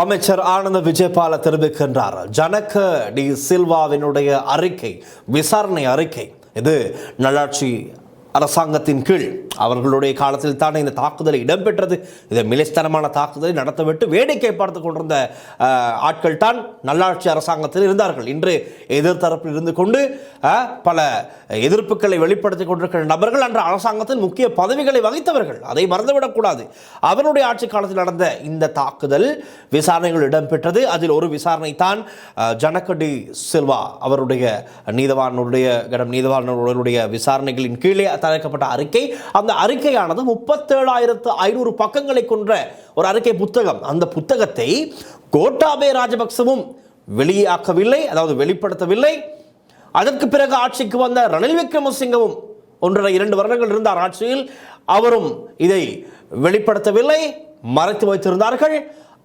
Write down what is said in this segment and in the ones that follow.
அமைச்சர் ஆனந்த விஜயபால தெரிவிக்கின்றார். ஜனக டி சில்வாவினுடைய அறிக்கை, விசாரணை அறிக்கை, இது நல்லாட்சி அரசாங்கத்தின் கீழ் அவர்களுடைய காலத்தில் தான் இந்த தாக்குதல் இடம்பெற்றது. இதை மிலிஸ்தனமான தாக்குதலை நடத்தவிட்டு வேடிக்கை பார்த்து கொண்டிருந்த ஆட்கள் தான் நல்லாட்சி அரசாங்கத்தில் இருந்தார்கள். இன்று எதிர்த்தரப்பில் இருந்து கொண்டு பல எதிர்ப்புகளை வெளிப்படுத்திக் கொண்டிருக்கிற நபர்கள் அன்று அரசாங்கத்தில் முக்கிய பதவிகளை வகித்தவர்கள். அதை மறந்துவிடக்கூடாது. அவருடைய ஆட்சி காலத்தில் நடந்த இந்த தாக்குதல் விசாரணைகள் இடம்பெற்றது. அதில் ஒரு விசாரணை தான் ஜனக டி சில்வா அவருடைய நீதவானுடைய விசாரணைகளின் கீழே தயாரிக்கப்பட்ட அறிக்கை. அந்த அறிக்கையானது 37,500 பக்கங்களை கொண்ட ஒரு அறிக்கை புத்தகம். அந்த புத்தகத்தை கோட்டாபய ராஜபக்சவும் வெளியாக்கவில்லை, அதாவது வெளிப்படுத்தவில்லை. அதற்கு பிறகு ஆட்சிக்கு வந்த ரணில் விக்ரமசிங்கவும் 1.5-2 வருடங்கள் இருந்தார் ஆட்சியில். அவரும் இதை வெளிப்படுத்தவில்லை, மறைத்து வைத்திருந்தார்கள்.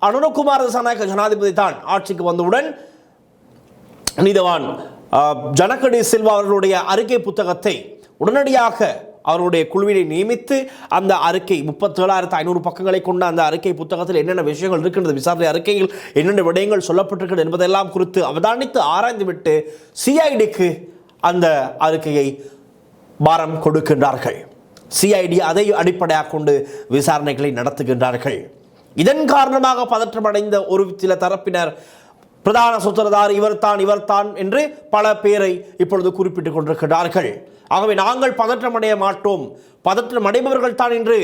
அனுரகுமார திசாநாயக்க ஜனாதிபதி தான் ஆட்சிக்கு வந்தவுடன் நீதவான் ஜனக டி சில்வா அவர்களுடைய அறிக்கை புத்தகத்தை உடனடியாக அவருடைய குழுவினை நியமித்து அந்த அறிக்கை 37,500 பக்கங்களை கொண்ட அந்த அறிக்கை புத்தகத்தில் என்னென்ன விஷயங்கள் இருக்கின்றது, விசாரணை அறிக்கையில் என்னென்ன விடயங்கள் சொல்லப்பட்டிருக்கிறது என்பதெல்லாம் குறித்து அவதானித்து ஆராய்ந்துவிட்டு சிஐடிக்கு அந்த அறிக்கையை பாரம் கொடுக்கின்றார்கள். சிஐடி அதை அடிப்படையாக கொண்டு விசாரணைகளை நடத்துகின்றார்கள். இதன் காரணமாக பதற்றமடைந்த ஒரு சில தரப்பினர் பிரதான சூத்திரதார் இவர்தான் என்று பல பேரை இப்பொழுது குறிப்பிட்டுக் கொண்டிருக்கிறார்கள். ஆகவே நாங்கள் பதற்றமடைய மாட்டோம், பதற்றம் அடைபவர்கள் தான் என்று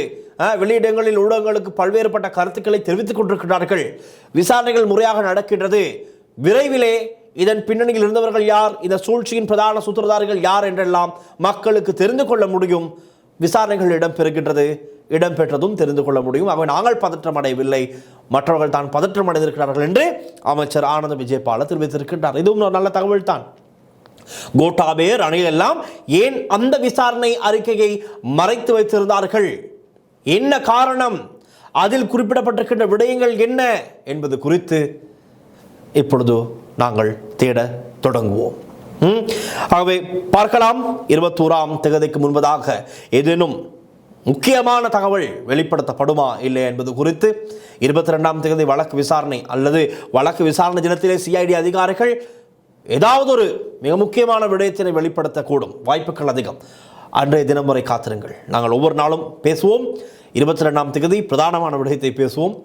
வெளியிடங்களில் ஊடகங்களுக்கு பல்வேறுபட்ட கருத்துக்களை தெரிவித்துக் கொண்டிருக்கிறார்கள். விசாரணைகள் முறையாக நடக்கின்றது. விரைவிலே இதன் பின்னணியில் இருந்தவர்கள் யார், இந்த சூழ்ச்சியின் பிரதான சூத்திரதாரிகள் யார் என்றெல்லாம் மக்களுக்கு தெரிந்து கொள்ள முடியும். விசாரணைகள் இடம்பெற்றதும் தெரிந்து கொள்ள முடியும். ஆகவே நாங்கள் பதற்றம் அடையவில்லை, மற்றவர்கள் தான் பதற்றம் அடைந்திருக்கிறார்கள் என்று அமைச்சர் ஆனந்த விஜயபால தெரிவித்திருக்கின்றார். இதுவும் ஒரு நல்ல தகவல் தான். கோட்டாபே ரணில் எல்லாம் ஏன் அந்த விசாரணை அறிக்கையை மறைத்து வைத்திருந்தார்கள், என்ன காரணம், அதில் குறிப்பிடப்பட்டிருக்கின்ற விடயங்கள் என்ன என்பது குறித்து இப்பொழுது நாங்கள் தேட தொடங்குவோம். ஆகவே பார்க்கலாம். 21ஆம் தேதிக்கு முன்பதாக ஏதேனும் முக்கியமான தகவல் வெளிப்படுத்தப்படுமா இல்லை என்பது குறித்து 22ஆம் தேதி வழக்கு விசாரணை அல்லது வழக்கு விசாரணை தினத்திலே சிஐடி அதிகாரிகள் ஏதாவது ஒரு மிக முக்கியமான விடயத்தினை வெளிப்படுத்தக்கூடும், வாய்ப்புகள் அதிகம். அன்றைய தினம் வரை காத்திருங்கள். நாங்கள் ஒவ்வொரு நாளும் பேசுவோம். 22ஆம் தேதி பிரதானமான விடயத்தை பேசுவோம்.